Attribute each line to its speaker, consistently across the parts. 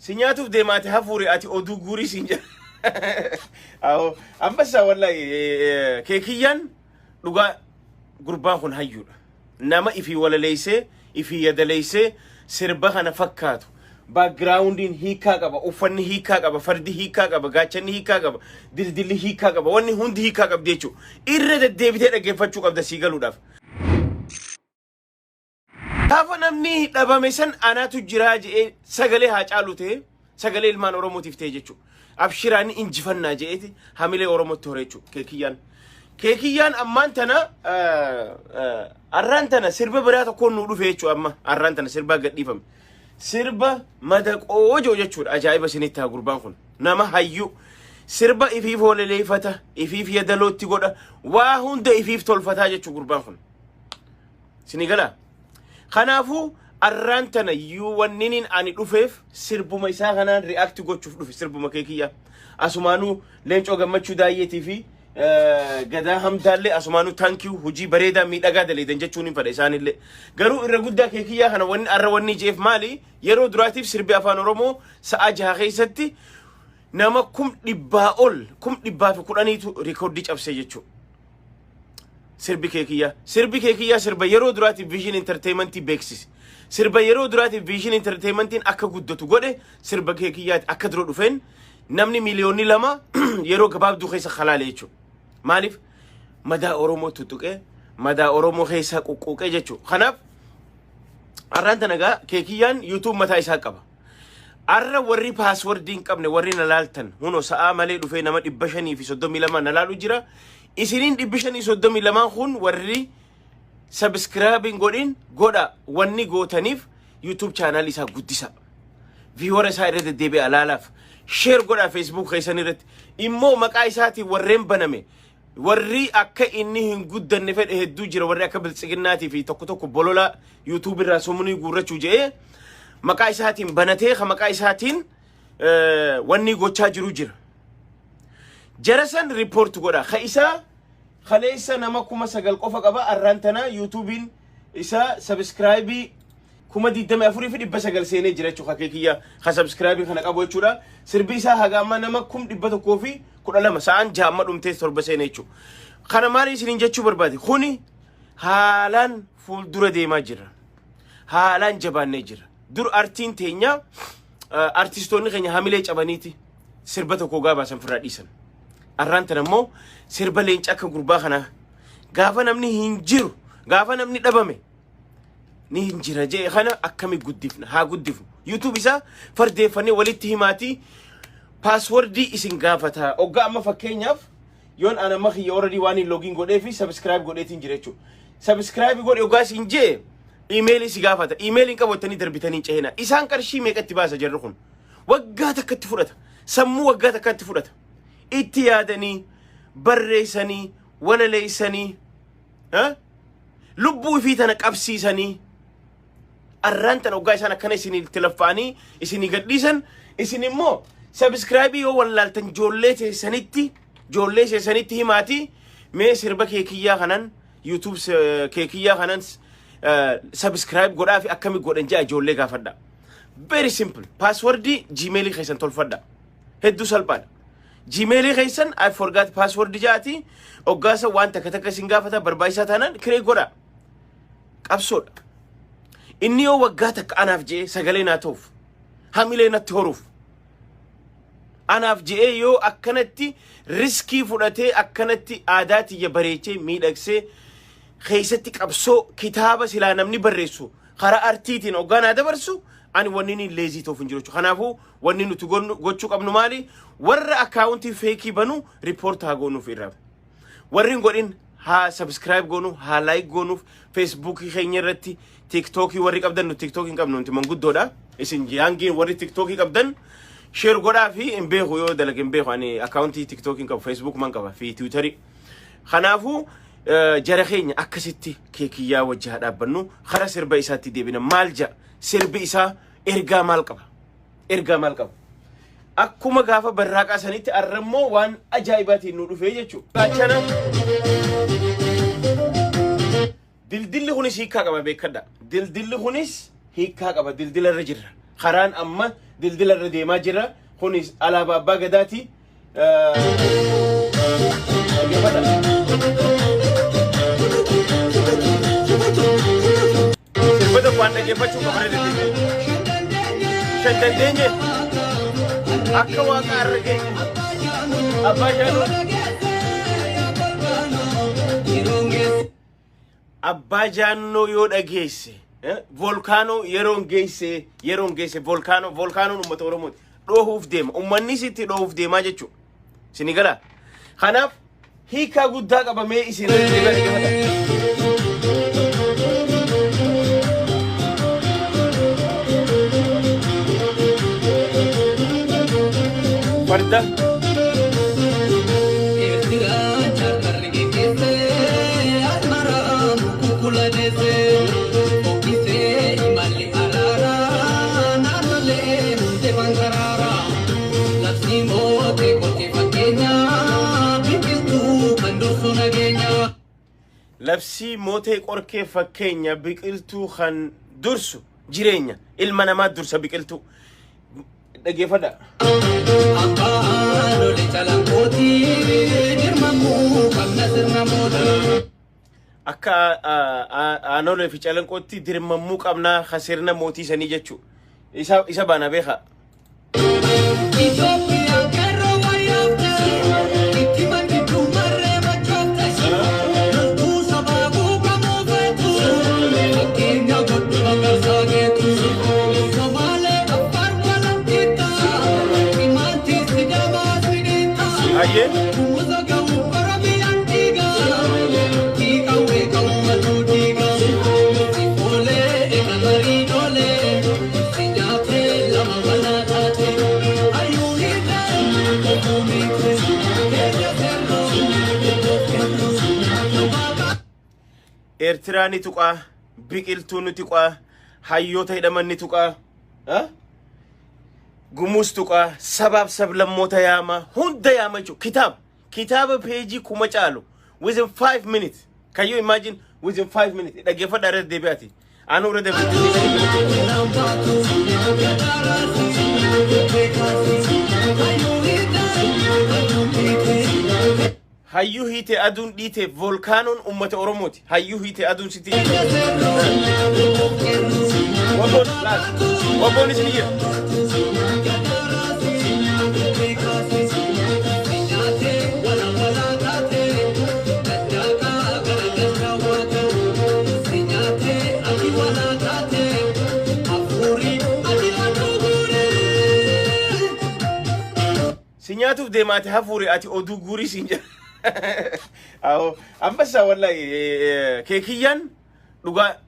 Speaker 1: سيناتو في ديماتي هفوري أتي أدو غوري سينجا أو أم بس والله كيكيان لغا قربان خون هيو نما إفي ولا ليسه إفي يد ليسه سربها نفكاتو backgroundin hika qaba ufanni hika qaba fardi hika qaba gaachanni hika qaba dildilli hika qaba wanni hundi hika qabdi jechu irra deddeebitee dhageeffachuu qabda siigaluudhaaf gaafa namni dhabame san anaatu jiraa jee sagalee haa caalu ta'e sagalee ilmaan oromootiif ta'e jechu abshiraani injifannaa jeeti hamilee oromootti hore jechu keekiyyaan ammaan tana arraan tana sirba biraa tokkoon nu dhufe jechu amma arraan tana sirba gadhiifame sirba madaqoo jechuudha ajaa'iba sinitti gurbaan kun nama hayyu sirba ifiif hooleleeffata ifiif yadalootti godha waa hunda ifiif tolfataa jechuu gurbaan kun sinigala kanaafuu arraan tana yuu wanninin ani dhufeef sirbuma isaa kanaan react gochuuf dhufe sirbuma keekiyya asumaanuu leencoo gammachuu daayyeetii fi gadaa hamdaalle asumaanu thank you hujii bareeda miidhagaa daleedan jechuun hin fadha isaanillee garuu irra guddaa keekiyyaa kana wanni arra wanni jeef maali yeroo duraatiif sirbi afaan oromoo sa'a jaha keessatti nama 100,000 rikoordii cabsee jechuu sirbi keekiyyaa sirba yeroo duraatiif vision entertainment beeksise sirba yeroo duraatiif vision entertainment akka guddatu godhe sirba keekiyyaati akka dura dhufeen namni miliyoonni 2 yeroo gabaabduu keessa khalaale jechuu مالف مدى أورومو تطوكي مدى أورومو خيسا قوقوكي جيشو خناف أرانتا نغا كيكيان يوتيوب متى إسا قبا أرى وري باسوردين قبني وري نلالتن هونو ساء مالي لفي نمت إبشاني في صدومي لما نلالو جرا إسنين إبشاني صدومي لما خون وري سبسكرابين قولين قودا واني قوتانيف يوتيوب چانال إسا قدسا فيور إسا إرد الديبي ألالاف شير قودا فيسبوك خيسان إرد إمو مقا إساتي ورين بنامي warri akka inni hin guddanne fedhe hedduu jira warri akka biltsiginnaati fi tokko bolola youtube irraa somuni guurrachuu jee maqaa isaatiin banatee maqaa isaatiin wanni gochaa jiru jira jarasan report godha khaisa khaleessa nama 9 qofa qaba arrantana youtubein isa subscribe kuma diddame afuri fi dibba sagal seenee jira jechuudha keekiyya kha subscribe kana qabo jechuudha sirbi isaa hagaama nama 100 fi 12 sa'an jaamma dhumtee torba seenee jechuudha kana maali isin jechuu barbaade kuni haalan fuuldura deemaa jira haalan jabaannee jira dur artiin teenya artistoonni keenya hamilee cabaniiti sirba tokko gaabaasan firraa dhiisan arranta nammoo sirba leenca akka gurbaa kana gaafa namni hin jiru gaafa namni dhabame ni hinjira jee khana akkami guddifna ha guddifnu youtube isa fardeefane walitti himaati passwordi isin gaafata ogga amma fakkeenyaaf yoon ana maxi already wani login godhe fi subscribe godheetin jirechu subscribe godhe ogga isin jee email isi gaafata email in qabotani darbitani ceena isaan qarshii meeqatti baasa jarru kun waggaa takkatti fudhata sammuu waggaa takkatti fudhata itti yaadani barreessani walaleessani ha lubbuu fi tana qabsiisani arranta ogga isaan akkana isin telefaani isin gadhiisan isin immoo subscribe yo wallaltan jollee sanitti himaati mee sirba keekiyyaa kanan youtube keekiyyaa kanan subscribe godhaa fi akkami godhan jaa jollee gaafadha very simple password gmail keessan tolfadha hedduu salphaadha gmail keessan I forgot password jaati oggaasa waan takka isin gaafata barbaachisaa taanaan create godha qabsoodha inni yoo waggaa takka anaaf jee sagalee naa ta'uuf hamilee natti horuuf anaaf jee yoo akkanatti riskii fudhatee akkanatti aadaati ya bareechee miidhagsee keessatti qabsoo kitaaba silaa namni barreessu karaa artiitiin oggaanaa dabarsu ani wanni ni lazy ta'uuf hin jiru kanaafuu wanni nuti gochuu qabnu maali warra accountii fake banu report haa goonuuf irraa warri godhin ha subscribe goonu ha like goonuuf facebook keenya irratti tiktok warri qabdan nu tiktok hin qabnu nti manguddoodha isin yaangiin warri tiktok qabdan share godhaa fi imbeeku yoo dalagin beeku ani accountii tiktok hin qabu facebook man qaba fi twitter kanaafuu jara keenya akkasitti keekiyyaa wajjaa dhaabbannu khara sirba isaatti deebina maal ja sirbi isaa ergaa maal qaba akkuma gaafa barraaqaa sanitti arrammoo waan ajaa'ibaatiin nu dhufee jechuudha achana dildilli kunis hiikaa qaba beekadha dildilli kunis hiikaa qaba dildila irra jirra kharaan amma دلدل الردي ما جرى خوني على بابا قداتي سربدا قوانا كيفتشو كبري دلدل شدن دينجي أكا واقع الرقي أبا جانو أبا جانو يود أجيسي volcano yeron geesse volcano numma toromot dhohuuf deema ummanni sitti dhohuuf deema jechu sinigala khanaf hika guddaa qabamee isin farda labsi mootee qorkee fakkeenya biqiltuu kan dursu jireenya ilma namaa dursa biqiltuu dhageeffadha akka aanolee fi calanqootti dirmammuu qabnaa khasirna mootii sanii jechuu isa baana beeka Ertirani tuqa biqiltuun tuqa hayyoota hidhamanni tuqa gumus tuqa sabab sablammoota yaama hunda yaama jechu kitaaba peejii kuma caalu within 5 minutes can you imagine within 5 minutes dhageeffadha irratti deebi'ati anu irratti hayyu hite adun dite volcanon ummata oromoti hayyu hite adun siti wabon is here sinyatuf demate hafuri ati odu guri sinja aw ambasa wallahi kekiyan duga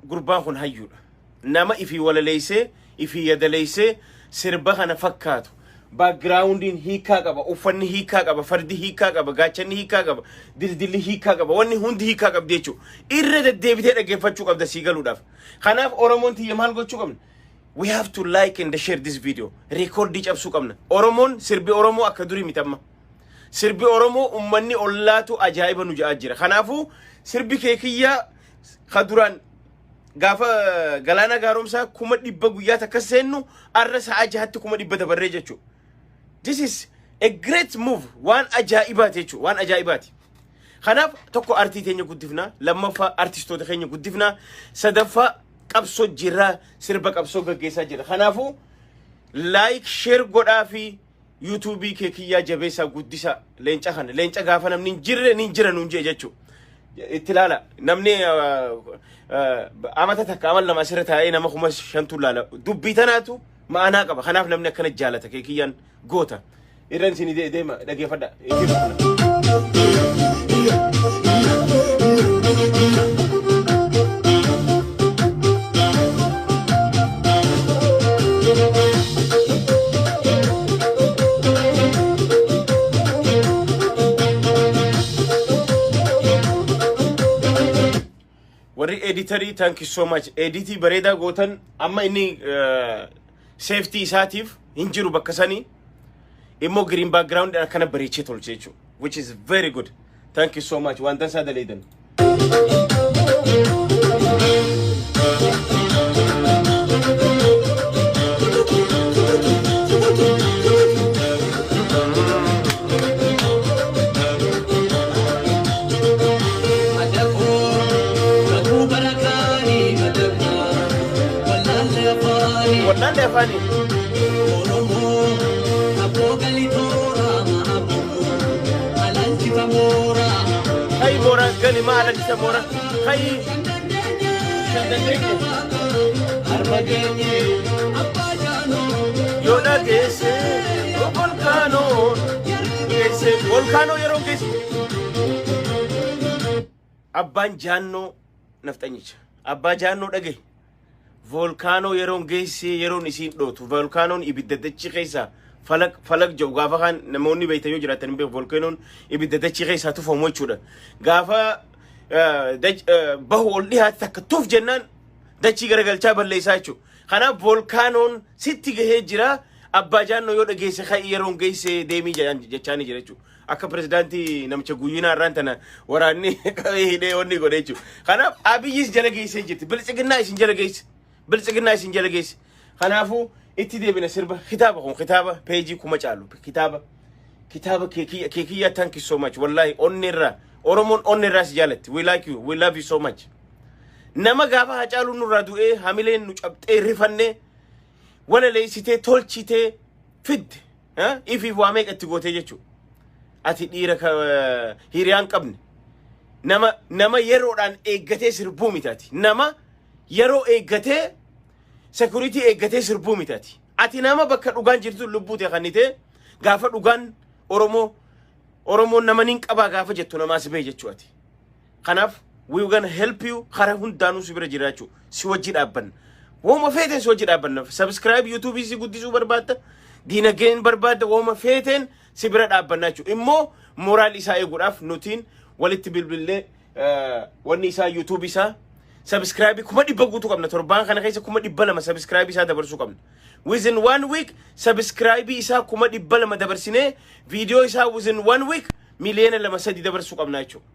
Speaker 1: gurbaan kun hayyuudha nama ifi wala leyse ifi yadaleyse sirba kana fakkaatu backgroundin hika qaba ufanni hika qaba fardi hika qaba gaachanni hika qaba dildilli hika qaba wanni hundi hika qaba jechu irra deddeebitee dhageeffachuu qabda siigaluudhaaf kanaaf oromoon tiyya maal gochuu qabna we have to like and share this video record cabsuu qabna oromoon sirbi oromoo akka durii mitamma sirbi oromoo ummanni ollaatu ajaa'iba nu ja'a jira kanaafu sirbi keekiyya khaduran gaafa galaana gaaromsa kuma dhibba guyyaa takka seennu arra sa'a jahatti kuma dhibba dabarree jechu this is a great move waan ajaa'ibaati jechu waan ajaa'ibaati kanaaf tokko artii teenya guddifna lammaffaa artistoota keenya guddifna sadaffaa qabsoo jira sirba qabsoo gaggeessaa jira kanaafu like share godhaa fi YouTube keekiyya jabeessa guddisa leenca kana leenca gaafa namni jira nuun jee jechu ittilala namni amata takka amal lama asirra taa'ee nama kuma shantu laala dubbii tanaatu ma'anaa qaba kanaaf namni akkana jaalata keekiyyan goota irran isin deema dhageeffadha Warri editory thank you so much editi bareda gootan amma inni safety isaatiif hinjiru bakka sanii immoo green background akkana bareechee tolchee jechu which is very good thank you so much waan tansaa daleedan Afgaani. Hay mora gali ma ala disa mora. Hay shandandeke. Armagenye yoda gese volcano gese volcano yero gese. Abban janno naftanyicha. Abba janno dhage. Volcano yero gese yero isin dhotu. Volcano ibidda dachi keessa falak jaw gaafa kan namoonni beeytayo jiraatan be volcano ibidda dachi keessa tufamu jechuudha. Gaafa bahu ol dhiyaate takka tuf jennaan dachi garagalchaa balleessaa jechuudha. Kanaaf volcanoon sitti gahee jira. Abbaa jaannoo yoo dhageesse kai yeroon geesse deemii jechaanii jira jechuudha. Akka pirezidaantii namicha guyyinaa irraan tana waraanni qabee hidhee onni godhe jechuudha. Kanaaf Abiyyis jala geessee jirti. Biltsiginnaa isin jala geesse. Biltsiginnaa isin jala geesse. Kanaafuu itti deebina sirba kitaaba kun kitaaba peejii kuma caalu kitaaba keekiyyaa thank you so much wallahi onneerraa Oromoon onneerraa si jaalatti we like you we love you so much. Nama gaafa Hacaaluu nurraa du'ee hamileen nu cabxee rifannee wala leessitee tolchitee fidde ifiif waa meeqa itti gootee jechuudha. Ati dhiira hiriyaan qabne nama yeroodhaan eeggatee sirbuu mitaati. Nama yeroo eeggatee security eeggatee sirbuu mitaati. Ati nama bakka dhugaan jirtu lubbuu ta'e kannite gaafa dhugaan Oromoo nama nin qabaa gaafa jettu namaa si bee jechuudha. Kanaaf we gonna help you khara hundaanuu si bira jiraachuu si wajji dhaabbanna. Woma feeten si wajji dhaabbanna. Subscribe YouTube si guddisuu barbaadda. Diinagdeen barbaadda woma feeten si bira dhaabbanna jechuudha. Immoo moraal isaa eeguudhaaf nutiin walitti bilbilee wanni isaa YouTube isaa subscribe kuma dhibba guutuu qabna. Torbaan kana keessa kuma dhibba lama subscribe isaa dabarsuu qabna. Within 1 week subscribe isaa kuma dhibba lama dabarsine video isaa within 1 week miliyoona 2 dabarsuu qabna jechuudha.